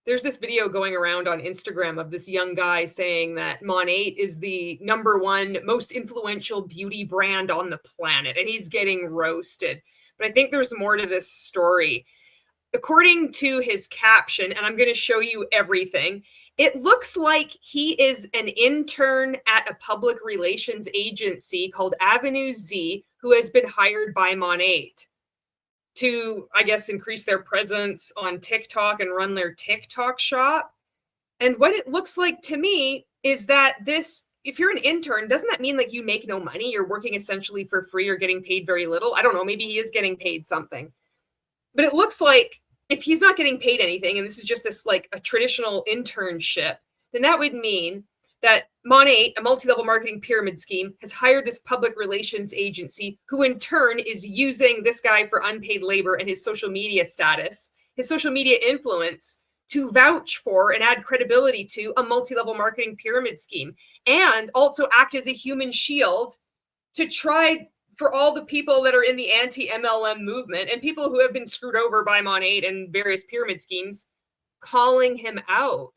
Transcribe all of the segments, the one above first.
There's this video going around on Instagram of this young guy saying that Monat is the #1 most influential beauty brand on the planet, and he's getting roasted. But I think there's more to this story. According to his caption, and I'm going to show you everything, it looks like he is an intern at a public relations agency called Avenue Z who has been hired by Monat to, I guess, increase their presence on TikTok and run their TikTok shop. And what it looks like to me is that this, if you're an intern, doesn't that mean like you make no money? You're working essentially for free or getting paid very little. I don't know. Maybe he is getting paid something. But it looks like if he's not getting paid anything, and this is just this like a traditional internship, then that would mean that Monat, a multi-level marketing pyramid scheme, has hired this public relations agency who in turn is using this guy for unpaid labor and his social media status, his social media influence to vouch for and add credibility to a multi-level marketing pyramid scheme, and also act as a human shield to try for all the people that are in the anti-MLM movement and people who have been screwed over by Monat and various pyramid schemes, calling him out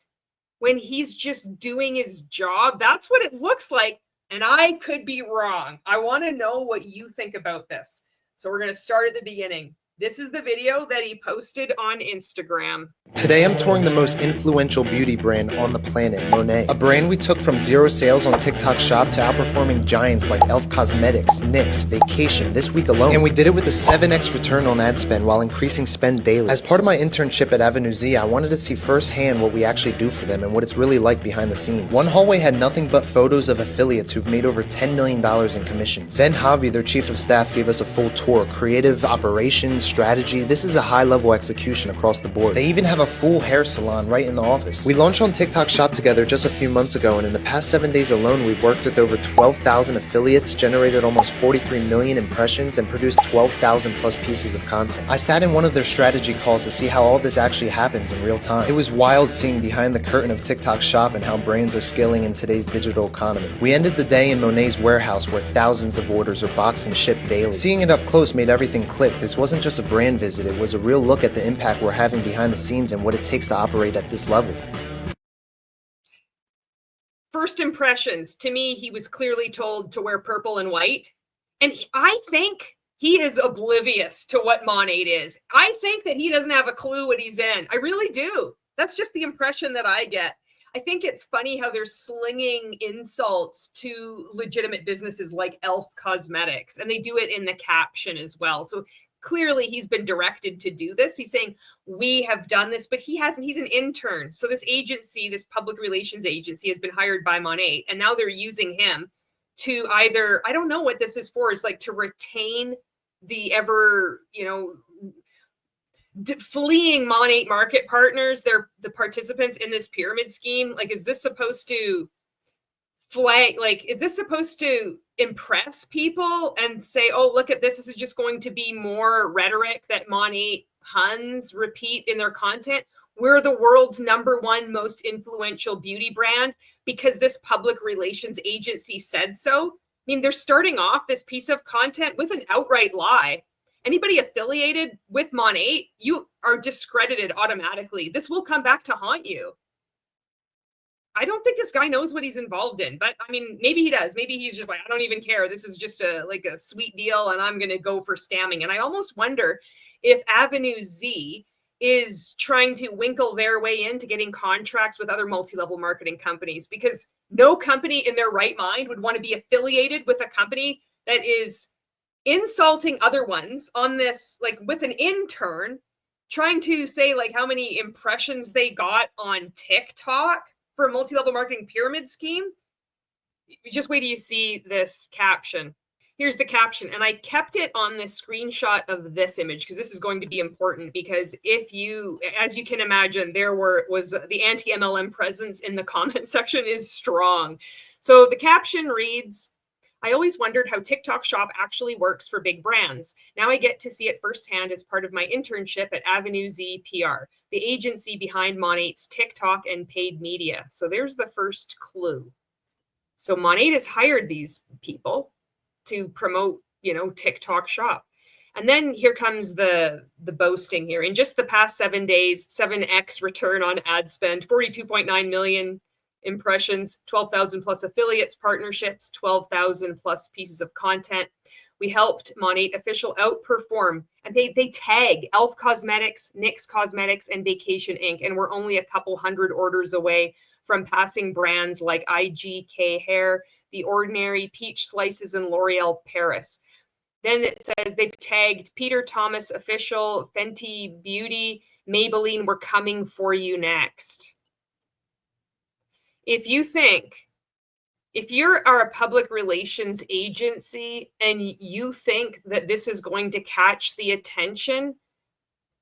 when he's just doing his job. That's what it looks like. And I could be wrong. I want to know what you think about this. So we're going to start at the beginning. This is the video that he posted on Instagram. Today I'm touring the most influential beauty brand on the planet, Monat. A brand we took from 0 sales on TikTok Shop to outperforming giants like Elf Cosmetics, NYX, Vacation this week alone. And we did it with a 7x return on ad spend while increasing spend daily. As part of my internship at Avenue Z, I wanted to see firsthand what we actually do for them and what it's really like behind the scenes. One hallway had nothing but photos of affiliates who've made over $10 million in commissions. Then Javi, their chief of staff, gave us a full tour. Creative, operations, strategy. This is a high-level execution across the board. They even have a full hair salon right in the office. We launched on TikTok Shop together just a few months ago, and in the past 7 days alone, we've worked with over 12,000 affiliates, generated almost 43 million impressions, and produced 12,000 plus pieces of content. I sat in one of their strategy calls to see how all this actually happens in real time. It was wild seeing behind the curtain of TikTok Shop and how brands are scaling in today's digital economy. We ended the day in Monat's warehouse where thousands of orders are boxed and shipped daily. Seeing it up close made everything click. This wasn't just a brand visit, it was a real look at the impact we're having behind the scenes and what it takes to operate at this level. First impressions, to me, he was clearly told to wear purple and white. And I think he is oblivious to what Monat is. I think that he doesn't have a clue what he's in. I really do. That's just the impression that I get. I think it's funny how they're slinging insults to legitimate businesses like Elf Cosmetics, and they do it in the caption as well. So clearly he's been directed to do this. He's saying, we have done this, but he hasn't. He's an intern. So this agency, this public relations agency, has been hired by Monat, and now they're using him to either, I don't know what this is for, is like to retain the ever, fleeing Monat market partners. They're the participants in this pyramid scheme. Like, is this supposed to is this supposed to impress people and say, oh, look at this. This is just going to be more rhetoric that Monat Huns repeat in their content. We're the world's #1 most influential beauty brand because this public relations agency said so. I mean, they're starting off this piece of content with an outright lie. Anybody affiliated with Monat, you are discredited automatically. This will come back to haunt you. I don't think this guy knows what he's involved in, but I mean, maybe he does. Maybe he's just like, I don't even care. This is just a sweet deal, and I'm going to go for scamming. And I almost wonder if Avenue Z is trying to winkle their way into getting contracts with other multi-level marketing companies, because no company in their right mind would want to be affiliated with a company that is insulting other ones on this, like with an intern trying to say like how many impressions they got on TikTok for a multi-level marketing pyramid scheme. Just wait till you see this caption. Here's the caption, and I kept it on this screenshot of this image because this is going to be important, because if you, as you can imagine, was the anti-MLM presence in the comment section is strong. So the caption reads, I always wondered how TikTok Shop actually works for big brands. Now I get to see it firsthand as part of my internship at Avenue Z PR, the agency behind Monat's TikTok and paid media. So there's the first clue. So Monat has hired these people to promote, TikTok Shop. And then here comes the boasting here. In just the past 7 days, 7x return on ad spend, 42.9 million impressions, 12,000 plus affiliates, partnerships, 12,000 plus pieces of content. We helped Monat official outperform, and they tag Elf Cosmetics, NYX Cosmetics, and Vacation Inc. And we're only a couple hundred orders away from passing brands like IGK Hair, The Ordinary, Peach Slices, and L'Oreal Paris. Then it says they've tagged Peter Thomas Official, Fenty Beauty, Maybelline, we're coming for you next. If you are a public relations agency and you think that this is going to catch the attention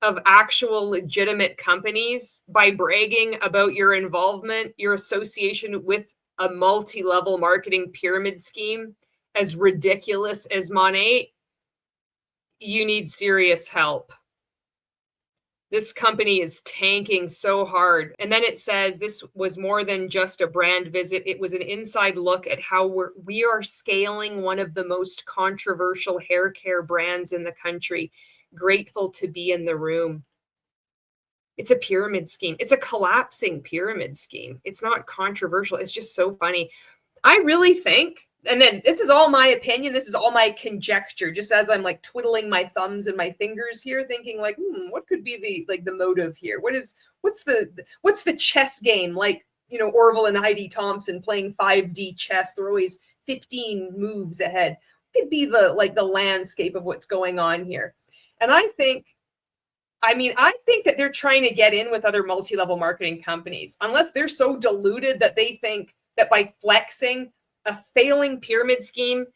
of actual legitimate companies by bragging about your involvement, your association with a multi-level marketing pyramid scheme as ridiculous as Monat, you need serious help. This company is tanking so hard. And then it says this was more than just a brand visit. It was an inside look at how we are scaling one of the most controversial hair care brands in the country. Grateful to be in the room. It's a pyramid scheme. It's a collapsing pyramid scheme. It's not controversial. It's just so funny. I really think, and then this is all my opinion, this is all my conjecture, just as I'm like twiddling my thumbs and my fingers here, thinking like, what could be the motive here? What's the chess game? Like, you know, Orville and Heidi Thompson playing 5D chess. They're always 15 moves ahead. What could be the landscape of what's going on here? And I think that they're trying to get in with other multi-level marketing companies, unless they're so deluded that they think that by flexing a failing pyramid scheme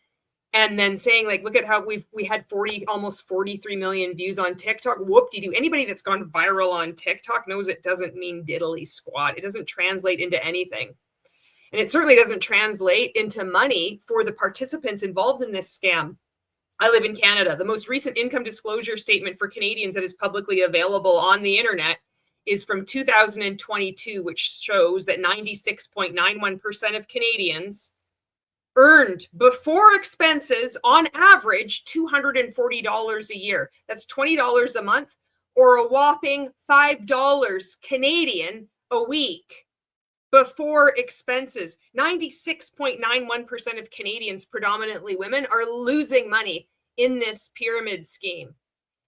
and then saying like, look at how we had almost 43 million views on TikTok. Whoop-de-doo. Anybody that's gone viral on TikTok knows it doesn't mean diddly squat. It doesn't translate into anything. And it certainly doesn't translate into money for the participants involved in this scam. I live in Canada. The most recent income disclosure statement for Canadians that is publicly available on the internet is from 2022, which shows that 96.91% of Canadians earned before expenses on average $240 a year. That's $20 a month, or a whopping $5 Canadian a week before expenses. 96.91% of Canadians, predominantly women, are losing money in this pyramid scheme.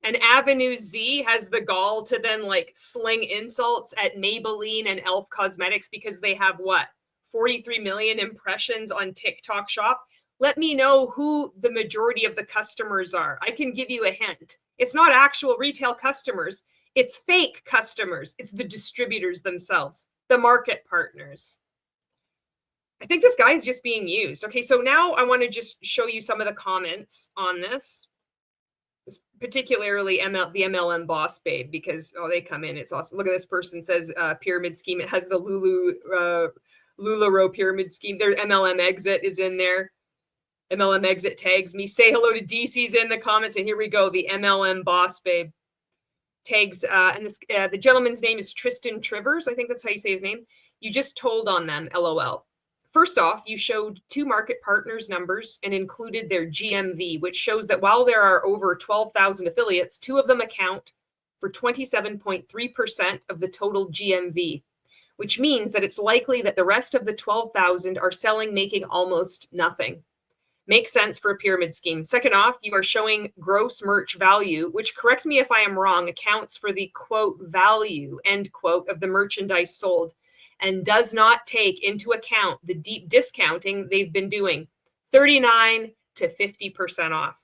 And Avenue Z has the gall to then like sling insults at Maybelline and Elf Cosmetics because they have what? 43 million impressions on TikTok Shop. Let me know who the majority of the customers are. I can give you a hint. It's not actual retail customers. It's fake customers. It's the distributors themselves, the market partners. I think this guy is just being used. Okay, so now I want to just show you some of the comments on this. Particularly the MLM boss babe, because they come in. It's awesome. Look at this person says pyramid scheme. It has the LuLaRoe pyramid scheme. Their MLM exit is in there. MLM exit tags me. Say hello to DC's in the comments, and here we go. The MLM boss babe tags and this the gentleman's name is Tristan Trivers. I think that's how you say his name. You just told on them. LOL. First off, you showed two market partners' numbers and included their GMV, which shows that while there are over 12,000 affiliates, two of them account for 27.3% of the total GMV, which means that it's likely that the rest of the 12,000 are selling, making almost nothing. Makes sense for a pyramid scheme. Second off, you are showing gross merch value, which, correct me if I am wrong, accounts for the quote value, end quote, of the merchandise sold, and does not take into account the deep discounting they've been doing, 39 to 50% off.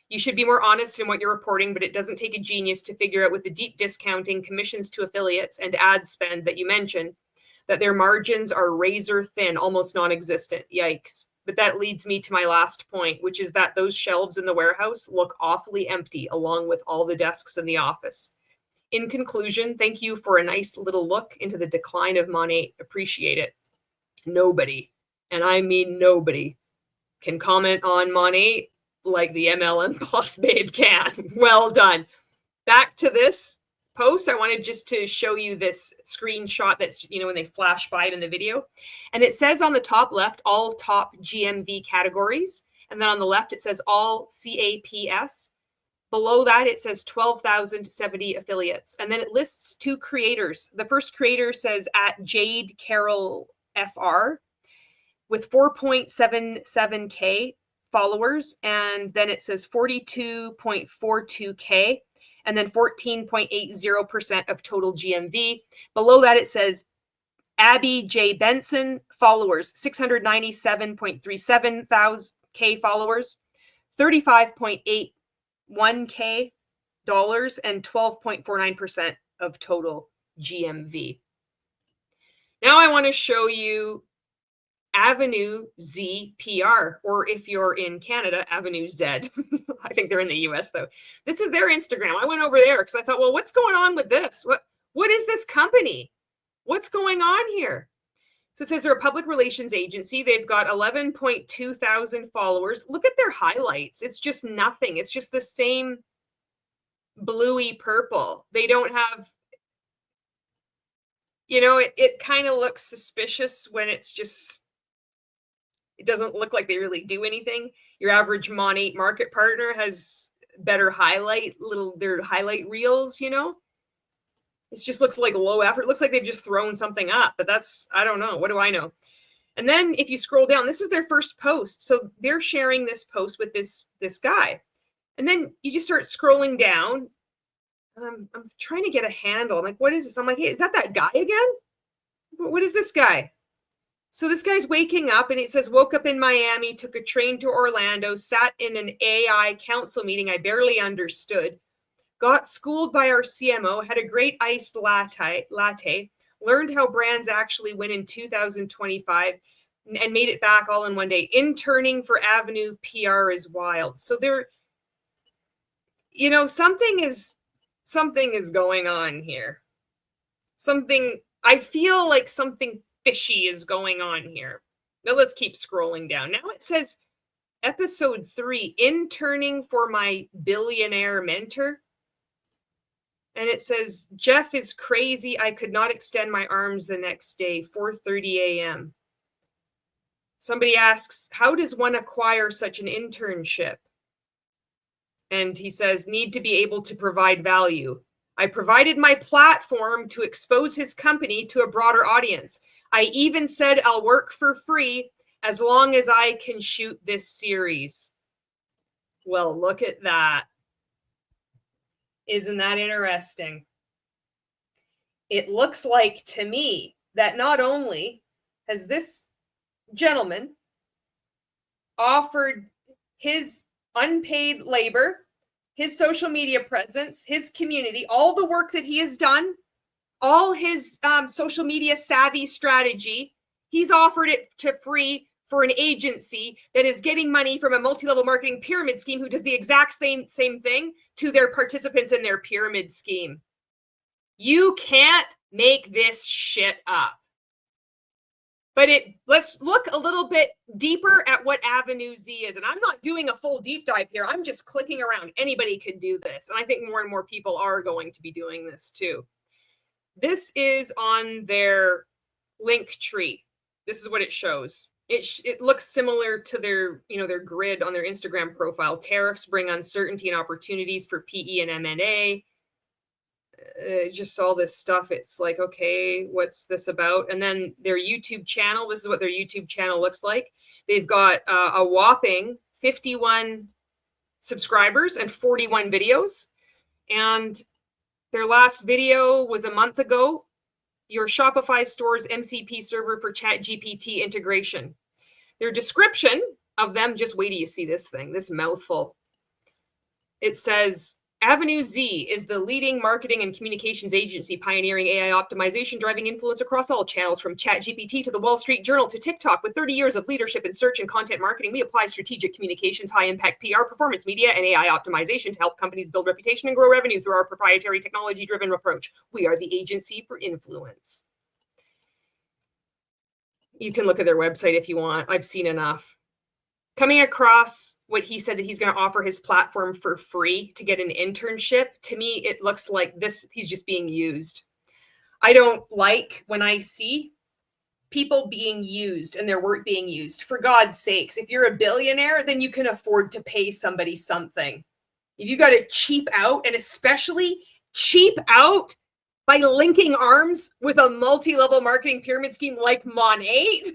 You should be more honest in what you're reporting, but it doesn't take a genius to figure out with the deep discounting, commissions to affiliates, and ad spend that you mentioned, that their margins are razor thin, almost non-existent. Yikes. But that leads me to my last point, which is that those shelves in the warehouse look awfully empty, along with all the desks in the office. In conclusion, thank you for a nice little look into the decline of Monat. Appreciate it. Nobody, and I mean nobody, can comment on Monat like the MLM boss babe can. Well done. Back to this post. I wanted just to show you this screenshot that's, when they flash by it in the video. And it says on the top left, all top GMV categories. And then on the left, it says all CAPS. Below that, it says 12,070 affiliates. And then it lists 2 creators. The first creator says at Jade Carol FR with 4.77K followers. And then it says 42.42K and then 14.80% of total GMV. Below that, it says Abby J. Benson followers, 697.37 thousand K followers, 35.81K dollars, and 12.49% of total GMV. Now I want to show you Avenue Z PR, or if you're in Canada, Avenue Z. I think they're in the US though. This is their Instagram. I went over there because I thought, well, what's going on with this? What is this company? What's going on here? So it says they're a public relations agency. They've got 11.2 thousand followers. Look at their highlights. It's just nothing. It's just the same bluey purple. They don't have, you know, it kind of looks suspicious when it's just, it doesn't look like they really do anything. Your average Monat market partner has better their highlight reels, you know? It just looks like low effort. It looks like they've just thrown something up, but that's, I don't know. What do I know? And then if you scroll down, this is their first post. So they're sharing this post with this guy. And then you just start scrolling down. I'm trying to get a handle. I'm like, what is this? I'm like, hey, is that guy again? What is this guy? So this guy's waking up and it says, woke up in Miami, took a train to Orlando, sat in an AI council meeting I barely understood, got schooled by our CMO, had a great iced latte, learned how brands actually win in 2025, and made it back all in one day. Interning for Avenue PR is wild. So they're, you know, something is going on here. I feel like something fishy is going on here. Now let's keep scrolling down. Now it says episode 3, interning for my billionaire mentor. And it says, Jeff is crazy. I could not extend my arms the next day, 4:30 a.m. Somebody asks, how does one acquire such an internship? And he says, need to be able to provide value. I provided my platform to expose his company to a broader audience. I even said I'll work for free as long as I can shoot this series. Well, look at that. Isn't that interesting? It looks like to me that not only has this gentleman offered his unpaid labor, his social media presence, his community, all the work that he has done, all his social media savvy strategy, he's offered it to free for an agency that is getting money from a multi-level marketing pyramid scheme who does the exact same thing to their participants in their pyramid scheme. You can't make this shit up. But let's look a little bit deeper at what Avenue Z is. And I'm not doing a full deep dive here. I'm just clicking around. Anybody could do this. And I think more and more people are going to be doing this too. This is on their link tree. This is what it shows. It looks similar to their grid on their Instagram profile. Tariffs bring uncertainty and opportunities for PE and M&A. Just all this stuff. It's like, okay, what's this about? And then their YouTube channel. This is what their YouTube channel looks like. They've got a whopping 51 subscribers and 41 videos. And their last video was a month ago. Your Shopify store's MCP server for ChatGPT integration. Their description of them, just wait till you see this thing, this mouthful. It says, Avenue Z is the leading marketing and communications agency pioneering AI optimization, driving influence across all channels, from ChatGPT to the Wall Street Journal to TikTok. With 30 years of leadership in search and content marketing, we apply strategic communications, high-impact PR, performance media, and AI optimization to help companies build reputation and grow revenue through our proprietary technology-driven approach. We are the agency for influence. You can look at their website if you want. I've seen enough. Coming across what he said that he's going to offer his platform for free to get an internship, to me, it looks like this, he's just being used. I don't like when I see people being used and their work being used. For God's sakes, if you're a billionaire, then you can afford to pay somebody something. If you got to cheap out, and especially cheap out by linking arms with a multi-level marketing pyramid scheme like Monat.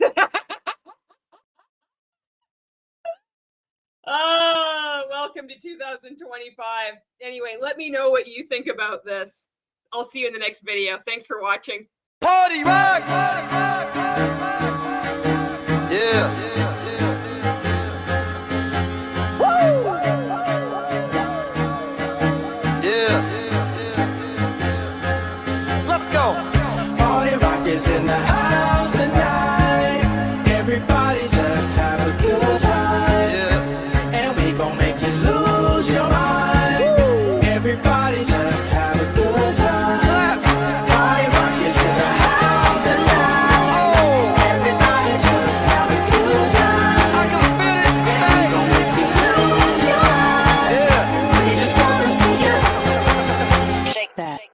Oh, welcome to 2025. Anyway, let me know what you think about this. I'll see you in the next video. Thanks for watching. Party rock! Yeah. Woo! Yeah. Let's go. Party rock is in the house.